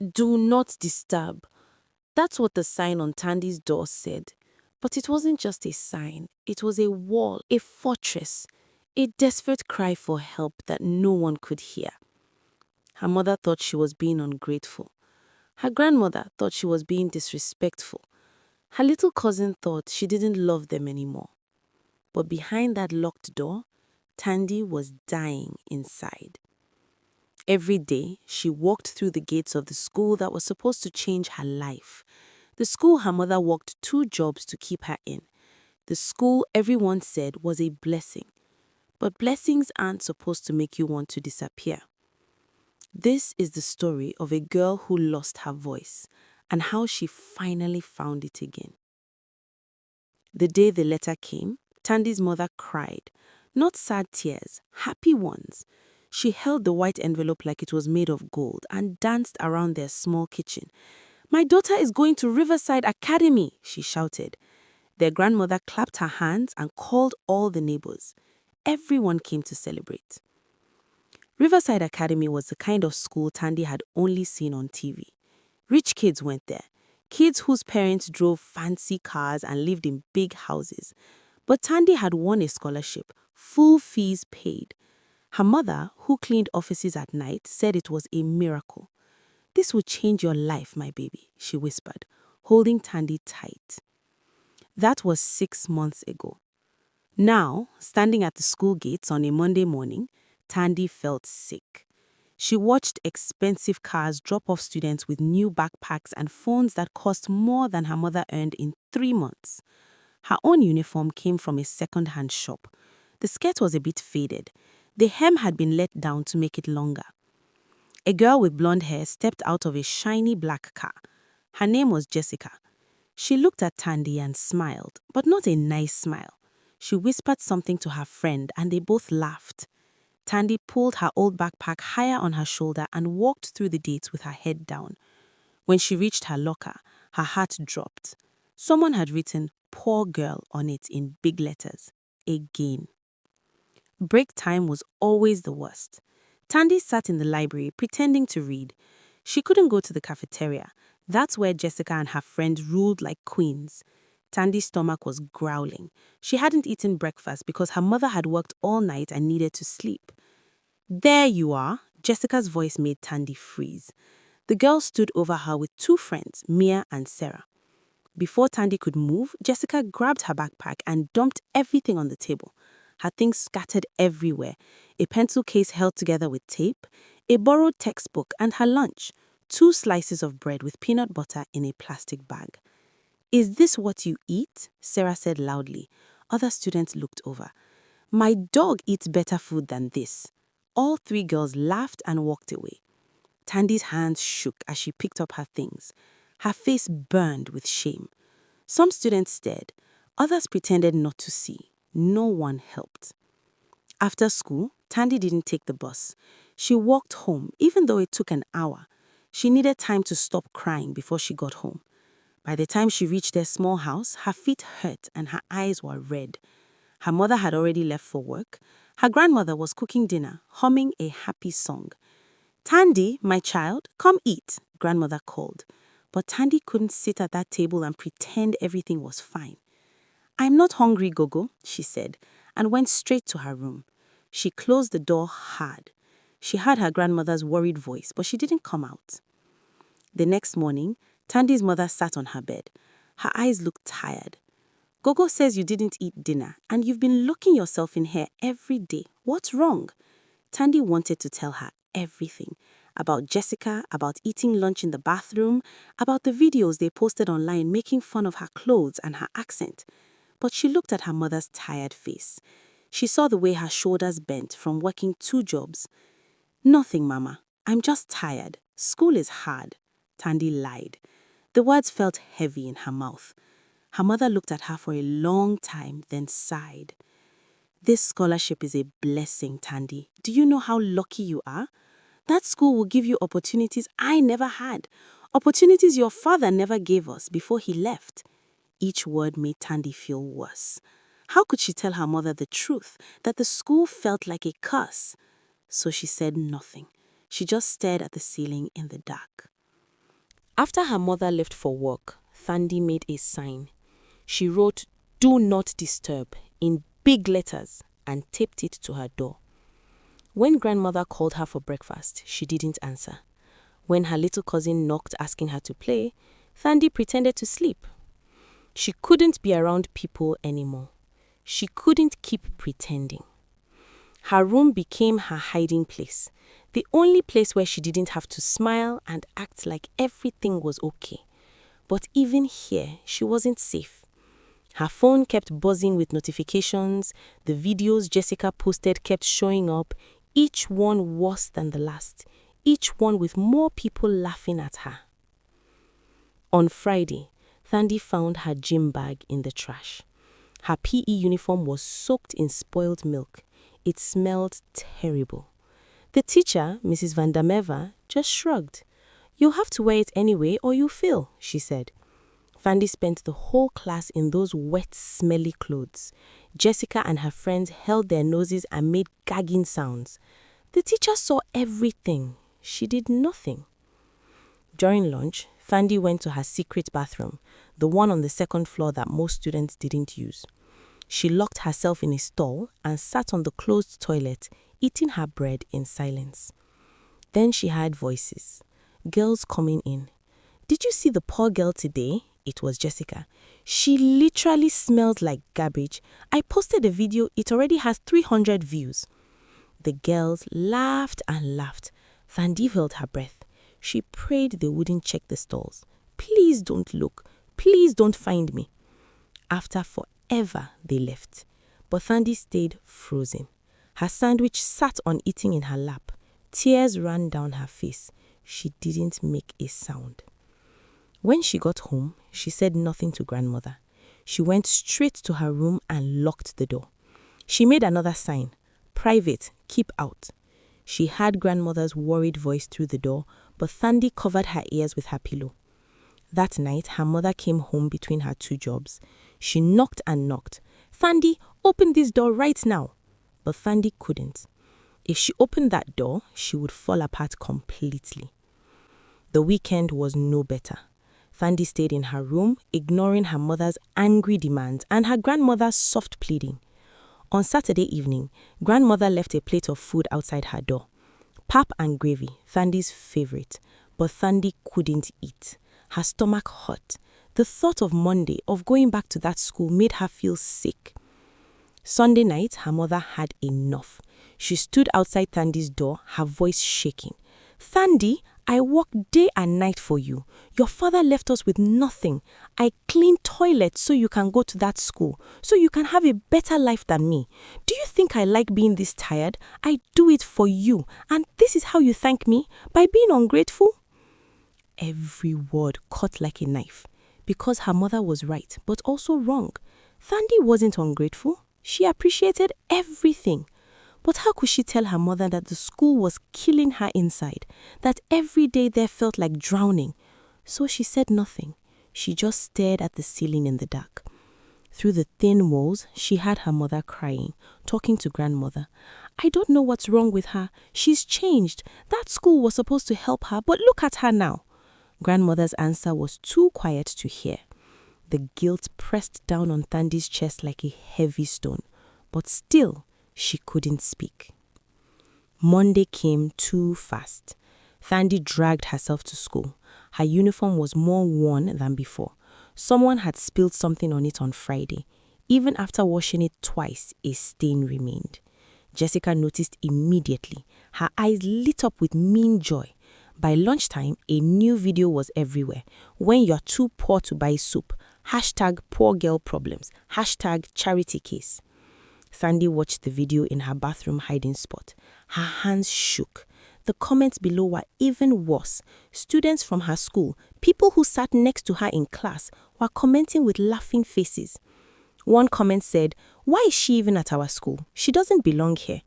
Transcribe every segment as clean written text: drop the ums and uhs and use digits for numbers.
Do not disturb. That's what the sign on Thandi's door said. But it wasn't just a sign, it was a wall, a fortress, a desperate cry for help that no one could hear. Her mother thought she was being ungrateful. Her grandmother thought she was being disrespectful. Her little cousin thought she didn't love them anymore. But behind that locked door, Thandi was dying inside. Every day, she walked through the gates of the school that was supposed to change her life. The school her mother worked 2 jobs to keep her in. The school everyone said was a blessing. But blessings aren't supposed to make you want to disappear. This is the story of a girl who lost her voice and how she finally found it again. The day the letter came, Thandi's mother cried. Not sad tears, happy ones. She held the white envelope like it was made of gold and danced around their small kitchen. "My daughter is going to Riverside Academy," she shouted. Their grandmother clapped her hands and called all the neighbors. Everyone came to celebrate. Riverside Academy was the kind of school Thandi had only seen on TV. Rich kids went there, kids whose parents drove fancy cars and lived in big houses. But Thandi had won a scholarship, full fees paid. Her mother, who cleaned offices at night, said it was a miracle. "This will change your life, my baby," she whispered, holding Thandi tight. That was 6 months ago. Now, standing at the school gates on a Monday morning, Thandi felt sick. She watched expensive cars drop off students with new backpacks and phones that cost more than her mother earned in 3 months. Her own uniform came from a second-hand shop. The skirt was a bit faded. The hem had been let down to make it longer. A girl with blonde hair stepped out of a shiny black car. Her name was Jessica. She looked at Thandi and smiled, but not a nice smile. She whispered something to her friend and they both laughed. Thandi pulled her old backpack higher on her shoulder and walked through the gates with her head down. When she reached her locker, her heart dropped. Someone had written "Poor Girl" on it in big letters. Again. Break time was always the worst. Thandi sat in the library pretending to read. She couldn't go to the cafeteria. That's where Jessica and her friend ruled like queens. Thandi's stomach was growling. She hadn't eaten breakfast because her mother had worked all night and needed to sleep. "There you are," Jessica's voice made Thandi freeze. The girl stood over her with 2 friends, Mia and Sarah. Before Thandi could move, Jessica grabbed her backpack and dumped everything on the table. Her things scattered everywhere, a pencil case held together with tape, a borrowed textbook, and her lunch, 2 slices of bread with peanut butter in a plastic bag. "Is this what you eat?" Sarah said loudly. Other students looked over. "My dog eats better food than this." All 3 girls laughed and walked away. Thandi's hands shook as she picked up her things. Her face burned with shame. Some students stared. Others pretended not to see. No one helped. After school, Thandi didn't take the bus. She walked home, even though it took an hour. She needed time to stop crying before she got home. By the time she reached their small house, her feet hurt and her eyes were red. Her mother had already left for work. Her grandmother was cooking dinner, humming a happy song. "Thandi, my child, come eat," grandmother called. But Thandi couldn't sit at that table and pretend everything was fine. "I'm not hungry, Gogo," she said, and went straight to her room. She closed the door hard. She heard her grandmother's worried voice, but she didn't come out. The next morning, Thandi's mother sat on her bed. Her eyes looked tired. "Gogo says you didn't eat dinner, and you've been locking yourself in here every day. What's wrong?" Thandi wanted to tell her everything. About Jessica, about eating lunch in the bathroom, about the videos they posted online making fun of her clothes and her accent. But she looked at her mother's tired face. She saw the way her shoulders bent from working 2 jobs. "Nothing, Mama. I'm just tired. School is hard," Thandi lied. The words felt heavy in her mouth. Her mother looked at her for a long time, then sighed. "This scholarship is a blessing, Thandi. Do you know how lucky you are? That school will give you opportunities I never had, opportunities your father never gave us before he left." Each word made Thandi feel worse. How could she tell her mother the truth, that the school felt like a curse? So she said nothing. She just stared at the ceiling in the dark. After her mother left for work, Thandi made a sign. She wrote, "Do not disturb," in big letters and taped it to her door. When grandmother called her for breakfast, she didn't answer. When her little cousin knocked asking her to play, Thandi pretended to sleep. She couldn't be around people anymore. She couldn't keep pretending. Her room became her hiding place, the only place where she didn't have to smile and act like everything was okay. But even here, she wasn't safe. Her phone kept buzzing with notifications, the videos Jessica posted kept showing up, each one worse than the last, each one with more people laughing at her. On Friday, Thandi found her gym bag in the trash. Her PE uniform was soaked in spoiled milk. It smelled terrible. The teacher, Mrs. Van der Merwe, just shrugged. "You'll have to wear it anyway or you fail," she said. Thandi spent the whole class in those wet, smelly clothes. Jessica and her friends held their noses and made gagging sounds. The teacher saw everything. She did nothing. During lunch, Thandi went to her secret bathroom, the one on the second floor that most students didn't use. She locked herself in a stall and sat on the closed toilet, eating her bread in silence. Then she heard voices. Girls coming in. "Did you see the poor girl today?" It was Jessica. "She literally smells like garbage. I posted a video. It already has 300 views. The girls laughed and laughed. Thandi held her breath. She prayed they wouldn't check the stalls. "Please don't look. Please don't find me." After forever, they left. But Thandi stayed frozen. Her sandwich sat on eating in her lap. Tears ran down her face. She didn't make a sound. When she got home, she said nothing to grandmother. She went straight to her room and locked the door. She made another sign. "Private, keep out." She heard grandmother's worried voice through the door, but Thandi covered her ears with her pillow. That night, her mother came home between her two jobs. She knocked and knocked. "Thandi, open this door right now." But Thandi couldn't. If she opened that door, she would fall apart completely. The weekend was no better. Thandi stayed in her room, ignoring her mother's angry demands and her grandmother's soft pleading. On Saturday evening, grandmother left a plate of food outside her door. Pap and gravy, Thandi's favorite. But Thandi couldn't eat. Her stomach hurt. The thought of Monday, of going back to that school, made her feel sick. Sunday night, her mother had enough. She stood outside Thandi's door, her voice shaking. "Thandi, I worked day and night for you. Your father left us with nothing. I cleaned toilets so you can go to that school, so you can have a better life than me. Do you think I like being this tired? I do it for you, and this is how you thank me? By being ungrateful?" Every word cut like a knife, because her mother was right, but also wrong. Thandi wasn't ungrateful. She appreciated everything. But how could she tell her mother that the school was killing her inside, that every day there felt like drowning? So she said nothing. She just stared at the ceiling in the dark. Through the thin walls, she heard her mother crying, talking to grandmother. "I don't know what's wrong with her. She's changed. That school was supposed to help her, but look at her now." Grandmother's answer was too quiet to hear. The guilt pressed down on Thandi's chest like a heavy stone, but still, she couldn't speak. Monday came too fast. Thandi dragged herself to school. Her uniform was more worn than before. Someone had spilled something on it on Friday. Even after washing it twice, a stain remained. Jessica noticed immediately. Her eyes lit up with mean joy. By lunchtime, a new video was everywhere. "When you're too poor to buy soup," #PoorGirlProblems, #CharityCase. Thandi watched the video in her bathroom hiding spot. Her hands shook. The comments below were even worse. Students from her school, people who sat next to her in class, were commenting with laughing faces. One comment said, "Why is she even at our school? She doesn't belong here."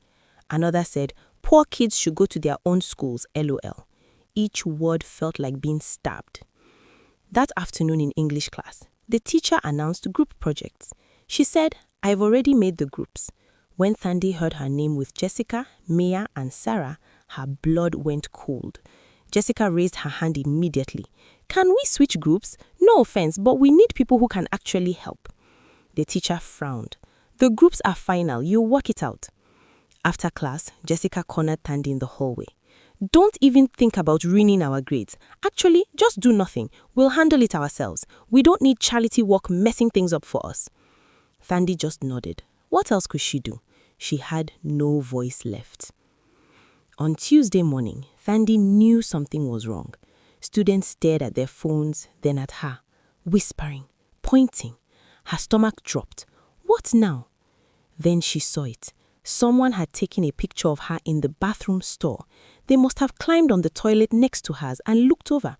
Another said, "Poor kids should go to their own schools, LOL." Each word felt like being stabbed. That afternoon in English class, the teacher announced group projects. She said, "I've already made the groups." When Thandi heard her name with Jessica, Mia, and Sarah, her blood went cold. Jessica raised her hand immediately. Can we switch groups? No offense, but we need people who can actually help. The teacher frowned. The groups are final, you work it out. After class, Jessica cornered Thandi in the hallway. Don't even think about ruining our grades. Actually, just do nothing. We'll handle it ourselves. We don't need charity work messing things up for us. Thandi just nodded. What else could she do? She had no voice left. On Tuesday morning, Thandi knew something was wrong. Students stared at their phones, then at her, whispering, pointing. Her stomach dropped. What now? Then she saw it. Someone had taken a picture of her in the bathroom stall. They must have climbed on the toilet next to hers and looked over.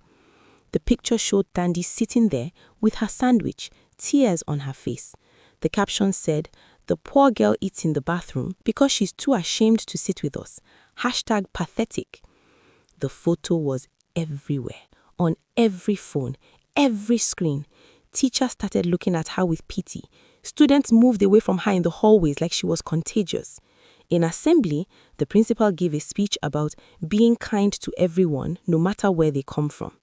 The picture showed Thandi sitting there with her sandwich, tears on her face. The caption said, "The poor girl eats in the bathroom because she's too ashamed to sit with us. #pathetic." The photo was everywhere, on every phone, every screen. Teachers started looking at her with pity. Students moved away from her in the hallways like she was contagious. In assembly, the principal gave a speech about being kind to everyone, no matter where they come from.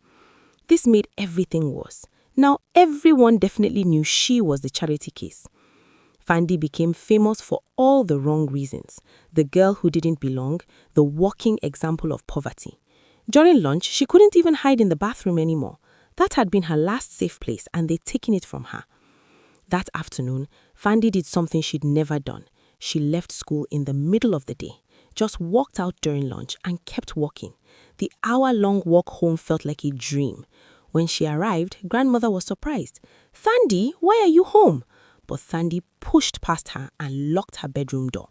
This made everything worse. Now everyone definitely knew she was the charity case. Thandi became famous for all the wrong reasons. The girl who didn't belong, the walking example of poverty. During lunch, she couldn't even hide in the bathroom anymore. That had been her last safe place, and they'd taken it from her. That afternoon, Thandi did something she'd never done. She left school in the middle of the day, just walked out during lunch and kept walking. The hour-long walk home felt like a dream. When she arrived, grandmother was surprised. "Thandi, why are you home?" But Thandi pushed past her and locked her bedroom door.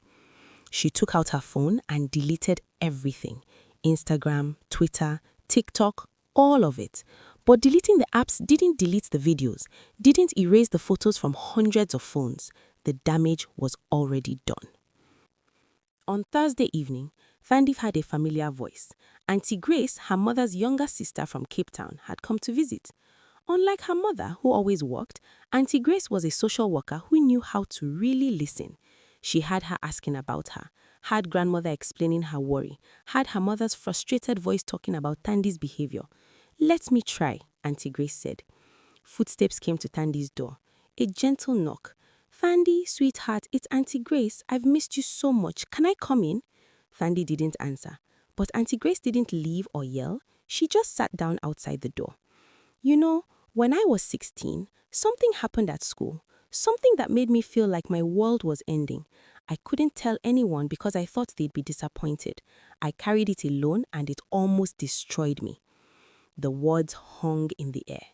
She took out her phone and deleted everything. Instagram, Twitter, TikTok, all of it. But deleting the apps didn't delete the videos, didn't erase the photos from hundreds of phones. The damage was already done. On Thursday evening, Thandi had a familiar voice. Auntie Grace, her mother's younger sister from Cape Town, had come to visit. Unlike her mother, who always worked, Auntie Grace was a social worker who knew how to really listen. She had her asking about her, had grandmother explaining her worry, had her mother's frustrated voice talking about Thandi's behavior. "Let me try," Auntie Grace said. Footsteps came to Thandi's door. A gentle knock. "Thandi, sweetheart, it's Auntie Grace. I've missed you so much. Can I come in?" Thandi didn't answer. But Auntie Grace didn't leave or yell. She just sat down outside the door. "You know, when I was 16, something happened at school. Something that made me feel like my world was ending. I couldn't tell anyone because I thought they'd be disappointed. I carried it alone and it almost destroyed me." The words hung in the air.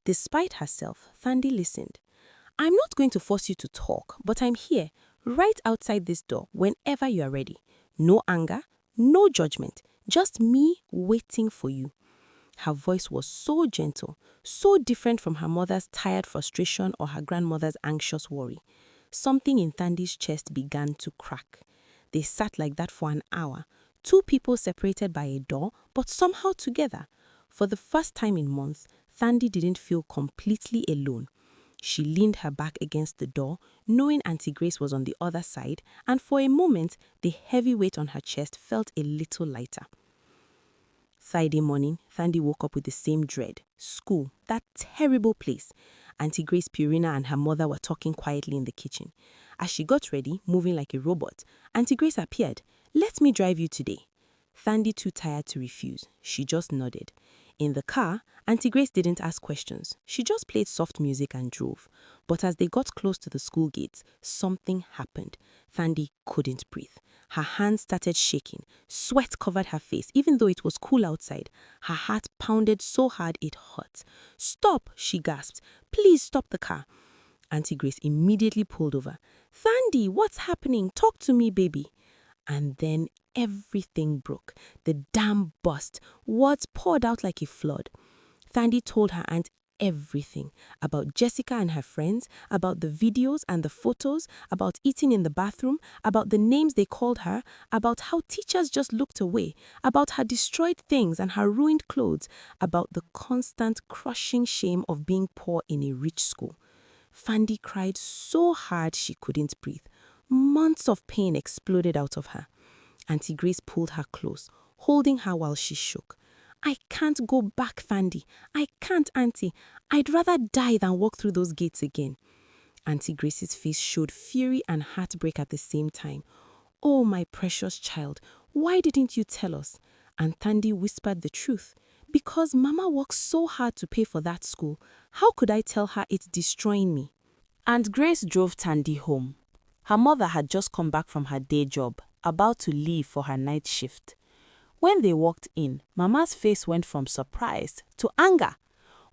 Despite herself, Thandi listened. "I'm not going to force you to talk, but I'm here, right outside this door, whenever you are ready. No anger, no judgment, just me waiting for you." Her voice was so gentle, so different from her mother's tired frustration or her grandmother's anxious worry. Something in Thandi's chest began to crack. They sat like that for an hour, two people separated by a door, but somehow together. For the first time in months, Thandi didn't feel completely alone. She leaned her back against the door, knowing Auntie Grace was on the other side, and for a moment, the heavy weight on her chest felt a little lighter. Friday morning, Thandi woke up with the same dread. School, that terrible place. Auntie Grace, Purina, and her mother were talking quietly in the kitchen. As she got ready, moving like a robot, Auntie Grace appeared. "Let me drive you today." Thandi, too tired to refuse. She just nodded. In the car, Auntie Grace didn't ask questions. She just played soft music and drove. But as they got close to the school gates, something happened. Thandi couldn't breathe. Her hands started shaking. Sweat covered her face, even though it was cool outside. Her heart pounded so hard it hurt. "Stop," she gasped. "Please stop the car." Auntie Grace immediately pulled over. "Thandi, what's happening? Talk to me, baby." And then everything broke. The dam burst. Words poured out like a flood. Thandi told her aunt everything about Jessica and her friends, about the videos and the photos, about eating in the bathroom, about the names they called her, about how teachers just looked away, about her destroyed things and her ruined clothes, about the constant crushing shame of being poor in a rich school. Thandi cried so hard she couldn't breathe. Months of pain exploded out of her. Auntie Grace pulled her close, holding her while she shook. I can't go back, Thandi. I can't, Auntie. I'd rather die than walk through those gates again. Auntie Grace's face showed fury and heartbreak at the same time. Oh, my precious child, why didn't you tell us? And Thandi whispered the truth. Because Mama works so hard to pay for that school. How could I tell her it's destroying me? And Grace drove Thandi home. Her mother had just come back from her day job, about to leave for her night shift. When they walked in, Mama's face went from surprise to anger.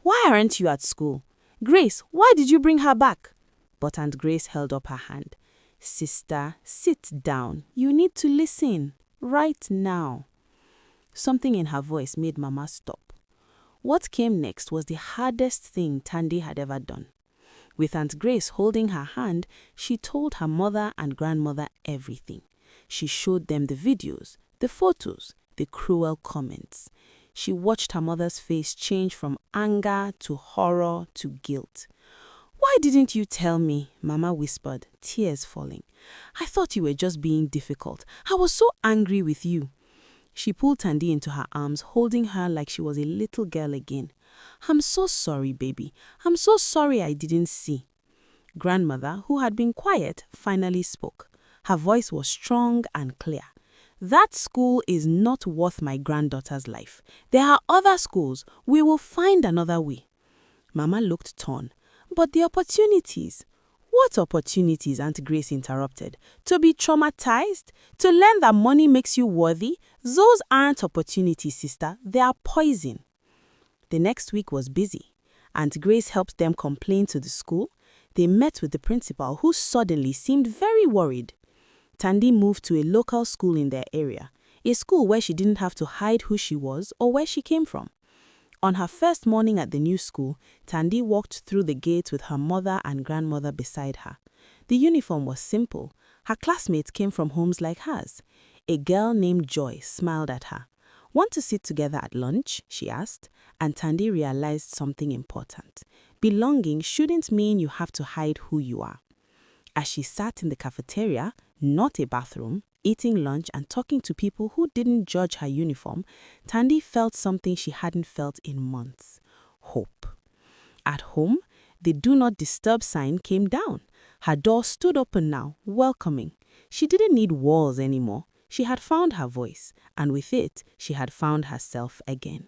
Why aren't you at school? Grace, why did you bring her back? But Aunt Grace held up her hand. Sister, sit down. You need to listen. Right now. Something in her voice made Mama stop. What came next was the hardest thing Thandi had ever done. With Aunt Grace holding her hand, she told her mother and grandmother everything. She showed them the videos, the photos, the cruel comments. She watched her mother's face change from anger to horror to guilt. Why didn't you tell me? Mama whispered, tears falling. I thought you were just being difficult. I was so angry with you. She pulled Thandi into her arms, holding her like she was a little girl again. I'm so sorry, baby. I'm so sorry I didn't see. Grandmother, who had been quiet, finally spoke. Her voice was strong and clear. That school is not worth my granddaughter's life. There are other schools. We will find another way. Mama looked torn. But the opportunities. What opportunities? Aunt Grace interrupted. To be traumatized? To learn that money makes you worthy? Those aren't opportunities, sister. They are poison. The next week was busy. Aunt Grace helped them complain to the school. They met with the principal, who suddenly seemed very worried. Thandi moved to a local school in their area, a school where she didn't have to hide who she was or where she came from. On her first morning at the new school, Thandi walked through the gates with her mother and grandmother beside her. The uniform was simple. Her classmates came from homes like hers. A girl named Joy smiled at her. Want to sit together at lunch? She asked, and Thandi realized something important. Belonging shouldn't mean you have to hide who you are. As she sat in the cafeteria, not a bathroom, eating lunch and talking to people who didn't judge her uniform, Thandi felt something she hadn't felt in months. Hope. At home, the Do Not Disturb sign came down. Her door stood open now, welcoming. She didn't need walls anymore. She had found her voice, and with it, she had found herself again.